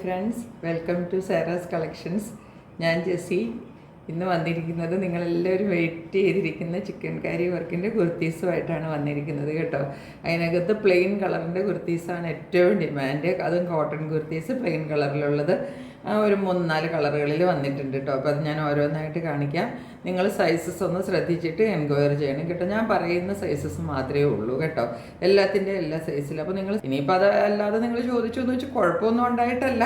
Friends, welcome to Sara's Collections. ഞാൻ ജെസ്സി. ഇന്ന് വന്നിരിക്കുന്നത് നിങ്ങളെല്ലാവരും വെയിറ്റ് ചെയ്തിരിക്കുന്ന ചിക്കൻ കാരി വർക്കിൻ്റെ കുർത്തീസുമായിട്ടാണ് വന്നിരിക്കുന്നത് കേട്ടോ. അതിനകത്ത് പ്ലെയിൻ കളറിൻ്റെ കുർത്തീസാണ് ഏറ്റവും ഡിമാൻഡ്. അതും കോട്ടൺ കുർത്തീസ് പ്ലെയിൻ കളറിലുള്ളത് ഒരു 3-4 കളറുകളിൽ വന്നിട്ടുണ്ട് കേട്ടോ. അപ്പോൾ അത് ഞാൻ ഓരോന്നായിട്ട് കാണിക്കാം. നിങ്ങൾ സൈസസ് ഒന്ന് ശ്രദ്ധിച്ചിട്ട് എൻക്വയറി ചെയ്യണം കേട്ടോ. ഞാൻ പറയുന്ന സൈസസ് മാത്രമേ ഉള്ളൂ കേട്ടോ, എല്ലാത്തിൻ്റെ എല്ലാ സൈസിലും. അപ്പോൾ നിങ്ങൾ ഇനിയിപ്പോൾ അത് അല്ലാതെ നിങ്ങൾ ചോദിച്ചു എന്ന് വെച്ചാൽ കുഴപ്പമൊന്നും ഉണ്ടായിട്ടല്ല,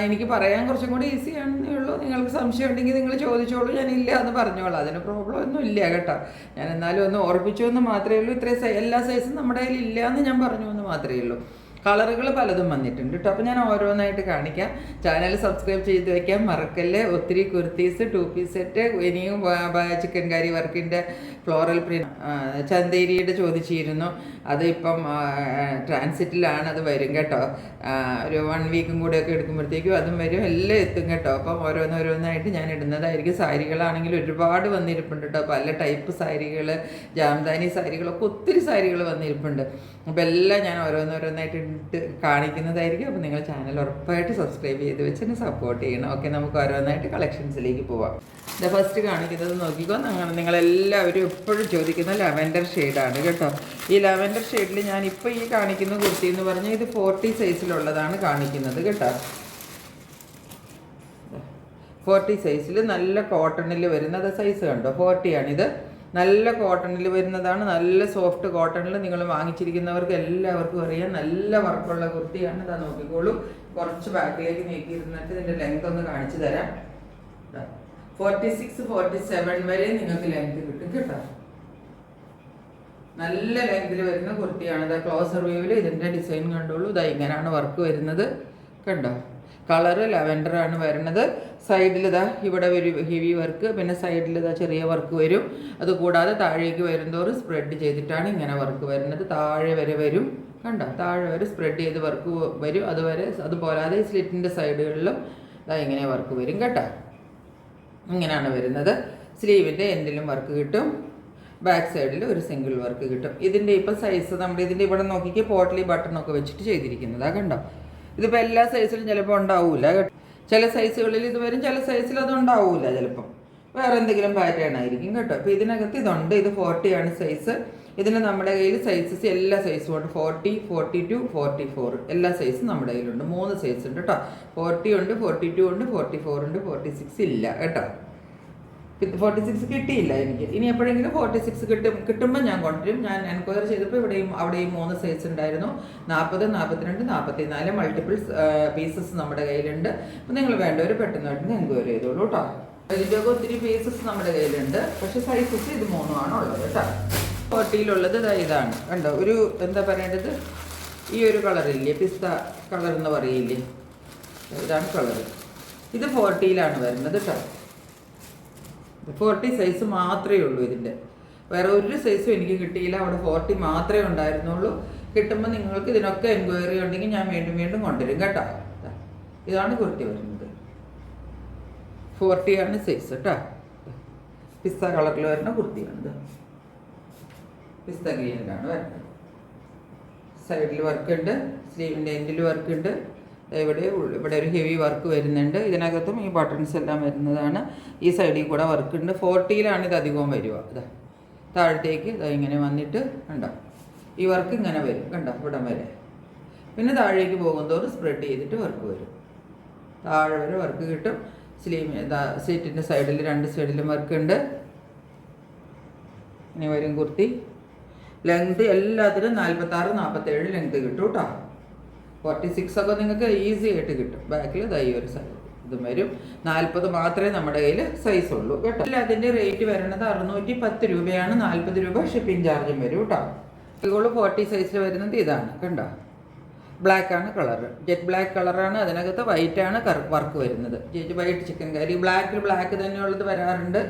എനിക്ക് പറയാൻ കുറച്ചും കൂടി ഈസി ആണെന്നേ ഉള്ളൂ. നിങ്ങൾക്ക് സംശയം ഉണ്ടെങ്കിൽ നിങ്ങൾ ചോദിച്ചോളൂ, ഞാനില്ല എന്ന് പറഞ്ഞോളൂ, അതിന് പ്രോബ്ലം ഒന്നും ഇല്ല കേട്ടോ. ഞാൻ എന്നാലും ഒന്ന് ഓർപ്പിച്ചു എന്ന് മാത്രമേ ഉള്ളൂ. ഇത്രയും എല്ലാ സൈസും നമ്മുടെ കയ്യിൽ ഇല്ല എന്ന് ഞാൻ പറഞ്ഞു എന്ന് മാത്രമേ ഉള്ളൂ. കളറുകൾ പലതും വന്നിട്ടുണ്ട് കേട്ടോ. അപ്പോൾ ഞാൻ ഓരോന്നായിട്ട് കാണിക്കാം. ചാനൽ സബ്സ്ക്രൈബ് ചെയ്ത് വയ്ക്കാൻ മറക്കല്ലേ. ഒത്തിരി കുർത്തീസ്, 2 പീസ് സെറ്റ്, ഇനിയും ചിക്കൻ കാരി വർക്കിൻ്റെ ഫ്ലോറൽ പ്രിന്റ് ചന്തേരിയുടെ ചോദിച്ചിരുന്നു. അത് ഇപ്പം ട്രാൻസിറ്റിലാണ്, അത് വരും കേട്ടോ. ഒരു 1 വീക്കും കൂടെയൊക്കെ എടുക്കുമ്പോഴത്തേക്കും അതും വരും, എല്ലാം എത്തും കേട്ടോ. അപ്പം ഓരോന്നോരോന്നായിട്ട് ഞാൻ ഇടുന്നതായിരിക്കും. സാരികളാണെങ്കിൽ ഒരുപാട് വന്നിരിപ്പുണ്ട് കേട്ടോ. പല ടൈപ്പ് സാരികൾ, ജാംദാനി സാരികളൊക്കെ ഒത്തിരി സാരികൾ വന്നിരിപ്പുണ്ട്. അപ്പോൾ എല്ലാം ഞാൻ ഓരോന്നോരോന്നായിട്ട് ഇട്ട് കാണിക്കുന്നതായിരിക്കും. അപ്പോൾ നിങ്ങൾ ചാനൽ ഉറപ്പായിട്ട് സബ്സ്ക്രൈബ് ചെയ്ത് വെച്ച് എന്നെ സപ്പോർട്ട് ചെയ്യണം. ഓക്കെ, നമുക്ക് ഓരോന്നായിട്ട് കളക്ഷൻസിലേക്ക് പോവാം. ഇത് ഫസ്റ്റ് കാണിക്കുന്നത് നോക്കിക്കോ. നിങ്ങളെല്ലാവരും എപ്പോഴും ചോദിക്കുന്ന ലാവൻഡർ ഷെയ്ഡാണ് കേട്ടോ. ഈ ലാവൻഡർ ഷെയ്ഡിൽ ഞാനിപ്പോൾ ഈ കാണിക്കുന്ന കുർത്തി എന്ന് പറഞ്ഞാൽ ഇത് 40 സൈസിലുള്ളതാണ് കാണിക്കുന്നത് കേട്ടോ. 40 സൈസിൽ നല്ല കോട്ടണിൽ വരുന്നത് സൈസ് കണ്ടോ, 40 ആണിത്. നല്ല കോട്ടണിൽ വരുന്നതാണ്, നല്ല സോഫ്റ്റ് കോട്ടണിൽ. നിങ്ങൾ വാങ്ങിച്ചിരിക്കുന്നവർക്ക് എല്ലാവർക്കും അറിയാം, നല്ല വർക്കുള്ള കുർത്തിയാണ്. ഇതാ നോക്കിക്കോളൂ. കുറച്ച് ബാക്കിലേക്ക് നീക്കിയിരുന്നിട്ട് ഇതിൻ്റെ ലെങ്ത് ഒന്ന് കാണിച്ചു തരാം. 46-47 വരെ നിങ്ങൾക്ക് ലെങ്ത് കിട്ടും കേട്ടോ. നല്ല ലെങ്തിൽ വരുന്ന കുർത്തിയാണ്. ഇതാ ക്ലോസർ വ്യൂവിൽ ഇതിൻ്റെ ഡിസൈൻ കണ്ടോളൂ. ഇതാ ഇങ്ങനെയാണ് വർക്ക് വരുന്നത് കണ്ടോ. കളറ് ലാവൻഡറാണ് വരുന്നത്. സൈഡിൽ ഇതാ ഇവിടെ ഒരു ഹെവി വർക്ക്, പിന്നെ സൈഡിൽ ഇതാ ചെറിയ വർക്ക് വരും. അതുകൂടാതെ താഴേക്ക് വരുന്നതോറും സ്പ്രെഡ് ചെയ്തിട്ടാണ് ഇങ്ങനെ വർക്ക് വരുന്നത്. താഴെ വരെ വരും കണ്ടോ, താഴെ വരെ സ്പ്രെഡ് ചെയ്ത് വർക്ക് വരും. അതുപോലാതെ സ്ലിറ്റിൻ്റെ സൈഡുകളിലും ഇതാ ഇങ്ങനെ വർക്ക് വരും കേട്ടോ. ഇങ്ങനെയാണ് വരുന്നത്. സ്ലീവിൻ്റെ എൻഡിലും വർക്ക് കിട്ടും, ബാക്ക് സൈഡിൽ ഒരു സിംഗിൾ വർക്ക് കിട്ടും. ഇതിൻ്റെ ഇപ്പം സൈസ് നമ്മുടെ ഇതിൻ്റെ ഇവിടെ നോക്കിക്ക് പോട്ട്ലി ബട്ടണൊക്കെ വെച്ചിട്ട് ചെയ്തിരിക്കുന്നതാണ് കണ്ടോ. ഇതിപ്പോൾ എല്ലാ സൈസിലും ചിലപ്പോൾ ഉണ്ടാവില്ല കേട്ടോ. ചില സൈസുകളിൽ ഇത് വരും, ചില സൈസിൽ അത് ഉണ്ടാവില്ല, ചിലപ്പം വേറെ എന്തെങ്കിലും പാറ്റേൺ ആയിരിക്കും കേട്ടോ. അപ്പോൾ ഇതിനകത്ത് ഇതുണ്ട്. ഇത് 40 ആണ് സൈസ്. ഇതിന് നമ്മുടെ കയ്യിൽ സൈസസ് എല്ലാ സൈസും ഉണ്ട്. 40, 42, 44 എല്ലാ സൈസും നമ്മുടെ കയ്യിലുണ്ട്. 3 സൈസ് ഉണ്ട് കേട്ടോ. 40 ഉണ്ട്, 42 ഉണ്ട്, 44 ഉണ്ട്, 46 ഇല്ല കേട്ടോ. 46 കിട്ടിയില്ല എനിക്ക്. ഇനി എപ്പോഴെങ്കിലും 46 കിട്ടുമ്പോൾ ഞാൻ കൊണ്ടുവരും. ഞാൻ എൻക്വയറി ചെയ്തപ്പോൾ അവിടെയും 3 സൈസ് ഉണ്ടായിരുന്നു. 40, 42, 44 മൾട്ടിപ്പിൾ പീസസ് നമ്മുടെ കയ്യിലുണ്ട്. അപ്പോൾ നിങ്ങൾ വേണ്ടവർ പെട്ടെന്ന് എൻക്വയറി ചെയ്തോളൂ കേട്ടോ. ഇതിൻ്റെയൊക്കെ ഒത്തിരി പീസസ് നമ്മുടെ കയ്യിലുണ്ട്, പക്ഷേ സൈസസ് ഇത് 3 ആണ് ഉള്ളത് കേട്ടോ. 40യിലുള്ളത് ഇതാണ് കണ്ടോ. ഒരു എന്താ പറയേണ്ടത്, ഈ ഒരു കളറില്ലേ, പിസ്ത കളർ എന്ന് പറയില്ലേ, ഇതാണ് കളറ്. ഇത് 40യിലാണ് വരുന്നത് കേട്ടോ. 40 സൈസ് മാത്രമേ ഉള്ളൂ ഇതിൻ്റെ. വേറെ ഒരു സൈസും എനിക്ക് കിട്ടിയില്ല. അവിടെ 40 മാത്രമേ ഉണ്ടായിരുന്നുള്ളൂ. കിട്ടുമ്പോൾ നിങ്ങൾക്ക് ഇതിനൊക്കെ എൻക്വയറി ഉണ്ടെങ്കിൽ ഞാൻ വീണ്ടും കൊണ്ടുവരും കേട്ടോ. ഇതാണ് കുർത്തി വരുന്നത്. 40 ആണ് സൈസ് കേട്ടോ. പിസ്ത കളറിൽ വരുന്ന കുർത്തിയാണിത്. പിസ്ത ഗ്രീനിലാണ് വരുന്നത്. സൈഡിൽ വർക്ക് ഉണ്ട്, സ്ലീവിൻ്റെ എൻഡിൽ വർക്ക് ഉണ്ട്. ഇവിടെ ഒരു ഹെവി വർക്ക് വരുന്നുണ്ട്. ഇതിനകത്തും ഈ ബട്ടൺസ് എല്ലാം വരുന്നതാണ്. ഈ സൈഡിൽ കൂടെ വർക്ക് ഉണ്ട്. 40യിലാണ് ഇത് അധികവും വരിക. ഇതാ താഴത്തേക്ക് ഇതാ ഇങ്ങനെ വന്നിട്ട് കണ്ടോ, ഈ വർക്ക് ഇങ്ങനെ വരും കണ്ടോ, ഇവിടം വരെ. പിന്നെ താഴേക്ക് പോകുന്നതോറും സ്പ്രെഡ് ചെയ്തിട്ട് വർക്ക് വരും. താഴെ വരെ വർക്ക് കിട്ടും. സീറ്റിൻ്റെ സൈഡിൽ 2 സൈഡിലും വർക്ക് ഉണ്ട്. ഇനി വരും കുർത്തി. ലെങ്ത് എല്ലാത്തിനും 46-47 ലെങ്ത് കിട്ടും കേട്ടോ. 46 ഒക്കെ നിങ്ങൾക്ക് ഈസി ആയിട്ട് കിട്ടും. ബാക്കിൽ ഈ ഒരു സൈഡ് ഇതും വരും. 40 മാത്രമേ നമ്മുടെ കയ്യിൽ സൈസ് ഉള്ളൂ കേട്ടോ. അതിൻ്റെ റേറ്റ് വരുന്നത് 610 രൂപയാണ്. 40 രൂപ ഷിപ്പിംഗ് ചാർജും വരും കേട്ടോ. ഇതുകൊണ്ട് 40 സൈസിൽ വരുന്നത് ഇതാണ് കണ്ടോ. ബ്ലാക്കാണ് കളർ, ജെറ്റ് ബ്ലാക്ക് കളറാണ്. അതിനകത്ത് വൈറ്റാണ് വർക്ക് വരുന്നത്. വൈറ്റ് ചിക്കൻ കറി. ബ്ലാക്ക് തന്നെയുള്ളത് വരാറുണ്ട്.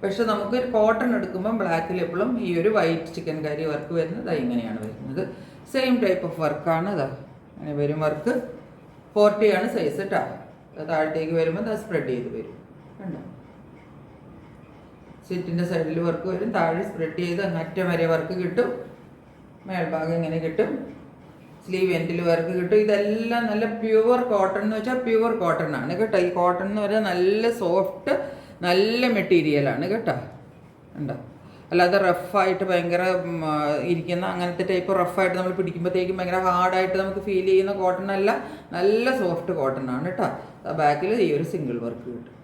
പക്ഷെ നമുക്ക് കോട്ടൺ എടുക്കുമ്പം ബ്ലാക്കിൽ എപ്പോഴും ഈ ഒരു വൈറ്റ് ചിക്കൻ കറി വർക്ക് വരുന്നത് ഇങ്ങനെയാണ് വരുന്നത്. സെയിം ടൈപ്പ് ഓഫ് വർക്കാണ്. അങ്ങനെ വരും വർക്ക്. 40 ആണ് സൈസ് കേട്ടോ. താഴത്തേക്ക് വരുമ്പോൾ അത് സ്പ്രെഡ് ചെയ്ത് വരും കണ്ടോ. സീറ്റിൻ്റെ സൈഡിൽ വർക്ക് വരും, താഴെ സ്പ്രെഡ് ചെയ്ത് അങ്ങറ്റം വരെ വർക്ക് കിട്ടും. മേൽഭാഗം ഇങ്ങനെ കിട്ടും. സ്ലീവ് എൻഡിൽ വർക്ക് കിട്ടും. ഇതെല്ലാം നല്ല പ്യുവർ കോട്ടൺ എന്ന് വെച്ചാൽ പ്യുവർ കോട്ടൺ ആണ് കേട്ടോ. ഈ കോട്ടൺ എന്ന് പറഞ്ഞാൽ നല്ല സോഫ്റ്റ് നല്ല മെറ്റീരിയലാണ് കേട്ടോ. ഉണ്ടോ, അല്ലാതെ റഫായിട്ട് ഭയങ്കര ഇരിക്കുന്ന അങ്ങനത്തെ ടൈപ്പ് റഫായിട്ട് നമ്മൾ പിടിക്കുമ്പോഴത്തേക്കും ഭയങ്കര ഹാർഡായിട്ട് നമുക്ക് ഫീൽ ചെയ്യുന്ന കോട്ടൺ അല്ല, നല്ല സോഫ്റ്റ് കോട്ടൺ ആണ് കേട്ടോ. ബാക്കിൽ ഈ ഒരു സിംഗിൾ വർക്ക് കിട്ടും.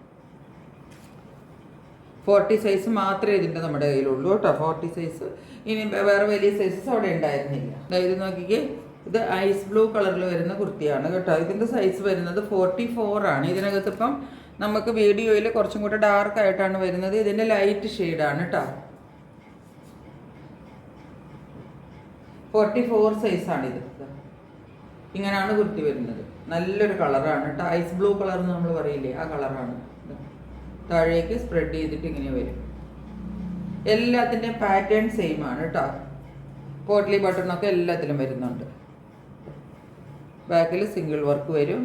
40 സൈസ് മാത്രമേ ഇതിൻ്റെ നമ്മുടെ കയ്യിലുള്ളൂ കേട്ടോ. 40 സൈസ്, ഇനി വേറെ വലിയ സൈസസ് അവിടെ ഉണ്ടായിരുന്നില്ല. ഇത് നോക്കിക്കേ, ഇത് ഐസ് ബ്ലൂ കളറിൽ വരുന്ന കുർത്തിയാണ് കേട്ടോ. ഇതിൻ്റെ സൈസ് വരുന്നത് 44 ആണ്. ഇതിനകത്ത് ഇപ്പം നമുക്ക് വീഡിയോയിൽ കുറച്ചും കൂടെ ഡാർക്ക് ആയിട്ടാണ് വരുന്നത്. ഇതിൻ്റെ ലൈറ്റ് ഷെയ്ഡാണ് കേട്ടോ. 44 സൈസാണിത്. ഇങ്ങനെയാണ് കുർത്തി വരുന്നത്. നല്ലൊരു കളറാണ് കേട്ടോ. ഐസ് ബ്ലൂ കളർ എന്ന് നമ്മൾ പറയില്ലേ, ആ കളറാണ്. താഴേക്ക് സ്പ്രെഡ് ചെയ്തിട്ട് ഇങ്ങനെ വരും. എല്ലാത്തിൻ്റെയും പാറ്റേൺ സെയിം ആണ് കേട്ടോ. പോട്ട്ലി ബട്ടണൊക്കെ എല്ലാത്തിലും വരുന്നുണ്ട്. ബാക്കിൽ സിംഗിൾ വർക്ക് വരും.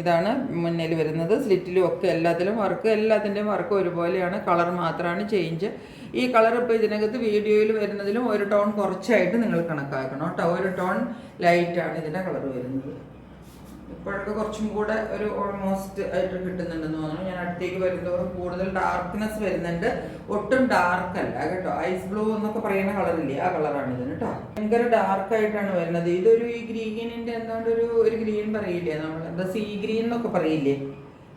ഇതാണ് മുന്നിൽ വരുന്നത്. സ്ലിറ്റിലും ഒക്കെ എല്ലാത്തിലും വർക്ക്, എല്ലാത്തിൻ്റെയും വർക്ക് ഒരുപോലെയാണ്. കളർ മാത്രമാണ് ചേഞ്ച്. ഈ കളർ ഇപ്പോൾ ഇതിനകത്ത് വീഡിയോയിൽ വരുന്നതിലും ഒരു ടോൺ കുറച്ചായിട്ട് നിങ്ങൾ കണക്കാക്കണം കേട്ടോ. ഒരു ടോൺ ലൈറ്റാണ് ഇതിൻ്റെ കളർ വരുന്നത്. ഇപ്പോഴൊക്കെ കുറച്ചും കൂടെ ഒരു ഓൾമോസ്റ്റ് ആയിട്ട് കിട്ടുന്നുണ്ടെന്ന് തോന്നുന്നു. ഞാൻ അടുത്തേക്ക് വരുന്നതോറും കൂടുതൽ ഡാർക്ക്നെസ് വരുന്നുണ്ട്. ഒട്ടും ഡാർക്ക് അല്ല കേട്ടോ. ഐസ് ബ്ലൂ എന്നൊക്കെ പറയുന്ന കളറില്ലേ, ആ കളറാണ് ഇതിന് കേട്ടോ. ഭയങ്കര ഡാർക്കായിട്ടാണ് വരുന്നത്. ഇതൊരു ഈ ഗ്രീനിൻ്റെ എന്താണ്ട് ഒരു ഗ്രീൻ പറയില്ലേ നമ്മൾ, എന്താ സീ ഗ്രീൻ എന്നൊക്കെ പറയില്ലേ,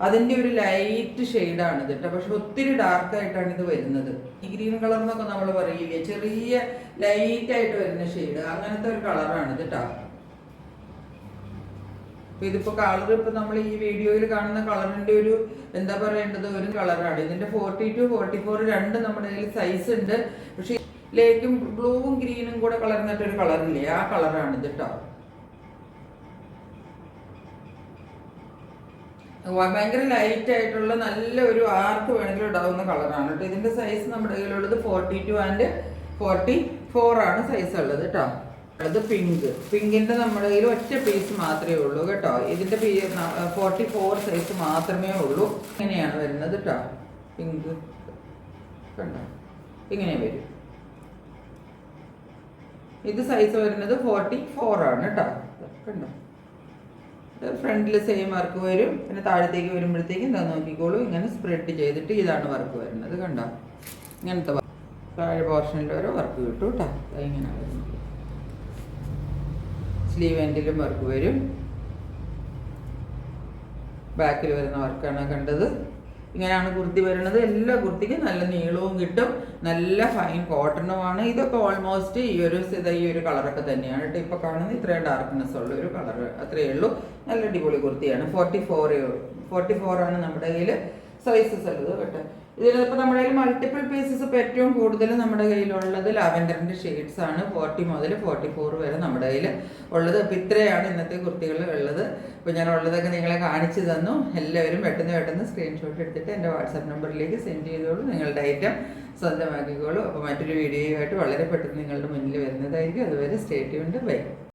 അതിൻ്റെ ഒരു ലൈറ്റ് ഷെയ്ഡാണ് ഇത് കേട്ടോ. പക്ഷെ ഒത്തിരി ഡാർക്കായിട്ടാണ് ഇത് വരുന്നത്. ഈ ഗ്രീൻ കളർ എന്നൊക്കെ നമ്മൾ പറയില്ലേ, ചെറിയ ലൈറ്റായിട്ട് വരുന്ന ഷെയ്ഡ്, അങ്ങനത്തെ ഒരു കളറാണ് ഇത് കേട്ടോ. അപ്പോൾ ഇതിപ്പോൾ കളർ ഇപ്പോൾ നമ്മൾ ഈ വീഡിയോയിൽ കാണുന്ന കളറിൻ്റെ ഒരു എന്താ പറയേണ്ടത്, ഒരു കളറാണ്. ഇതിൻ്റെ 42, 44 രണ്ട് നമ്മുടെ കയ്യിൽ സൈസ് ഉണ്ട്. പക്ഷേ ലേക്കും ബ്ലൂവും ഗ്രീനും കൂടെ കളർന്നിട്ടൊരു കളറില്ലേ, ആ കളറാണ് ഇത് കേട്ടോ. ഭയങ്കര ലൈറ്റ് ആയിട്ടുള്ള നല്ല ഒരു ആർക്ക് വേണമെങ്കിലും ഇടാവുന്ന കളറാണ് കേട്ടോ. ഇതിൻ്റെ സൈസ് നമ്മുടെ കയ്യിലുള്ളത് 42 ആൻഡ് 44 ആണ് സൈസ് ഉള്ളത് കേട്ടോ. അത് പിങ്കിൻ്റെ നമ്മുടെ കയ്യിൽ ഒറ്റ പീസ് മാത്രമേ ഉള്ളൂ കേട്ടോ. ഇതിൻ്റെ 44 സൈസ് മാത്രമേ ഉള്ളൂ. ഇങ്ങനെയാണ് വരുന്നത് കേട്ടോ. പിങ്ക് കണ്ടോ, ഇങ്ങനെ വരും. ഇത് സൈസ് വരുന്നത് 44 ആണ് കേട്ടോ. കണ്ടോ, ഫ്രണ്ടിൽ സെയിം വർക്ക് വരും. പിന്നെ താഴത്തേക്ക് വരുമ്പോഴത്തേക്കും എന്താ നോക്കിക്കോളൂ, ഇങ്ങനെ സ്പ്രെഡ് ചെയ്തിട്ട് ഇതാണ് വർക്ക് വരുന്നത്. കണ്ടോ, ഇങ്ങനത്തെ താഴെ പോർഷനിൽ ഓരോ വർക്ക് കിട്ടും കേട്ടോ. ഇങ്ങനെയാണ് വരുന്നത്. സ്ലീവ് എൻഡിലും വർക്ക് വരും. ബാക്കിൽ വരുന്ന വർക്കാണ് കണ്ടത്. ഇങ്ങനെയാണ് കുർത്തി വരുന്നത്. എല്ലാ കുർത്തിക്കും നല്ല നീളവും കിട്ടും, നല്ല ഫൈൻ കോട്ടണുമാണ്. ഇതൊക്കെ ഓൾമോസ്റ്റ് ഈ ഒരു കളറൊക്കെ തന്നെയാണ് കേട്ടോ. ഇപ്പോൾ കാണുന്നത് ഇത്രയും ഡാർക്ക്നെസ് ഉള്ള ഒരു കളർ, അത്രയേ ഉള്ളൂ. നല്ല അടിപൊളി കുർത്തിയാണ്. 44 ആണ് നമ്മുടെ കയ്യിൽ സൈസസ് ഉള്ളത് കേട്ടോ. ഇതിലിപ്പോൾ നമ്മുടെ കയ്യിൽ മൾട്ടിപ്പിൾ പീസസ് ഇപ്പോൾ ഏറ്റവും കൂടുതൽ നമ്മുടെ കയ്യിലുള്ളത് ലാവൻഡറിൻ്റെ ഷെയ്ഡ്സ് ആണ്. 40 മുതൽ 44 വരെ നമ്മുടെ കയ്യിൽ ഉള്ളത്. അപ്പോൾ ഇത്രയാണ് ഇന്നത്തെ കുർത്തികൾ ഉള്ളത്. അപ്പോൾ ഞാൻ ഉള്ളതൊക്കെ നിങ്ങളെ കാണിച്ചു തന്നു. എല്ലാവരും പെട്ടെന്ന് സ്ക്രീൻഷോട്ട് എടുത്തിട്ട് എൻ്റെ വാട്സാപ്പ് നമ്പറിലേക്ക് സെൻഡ് ചെയ്തോളൂ. നിങ്ങളുടെ ഐറ്റം സ്വന്തമാക്കിക്കോളൂ. അപ്പോൾ മറ്റൊരു വീഡിയോയുമായിട്ട് വളരെ പെട്ടെന്ന് നിങ്ങളുടെ മുന്നിൽ വരുന്നതായിരിക്കും. അതുവരെ സ്റ്റേ ട്യൂൺഡ്. ബൈ.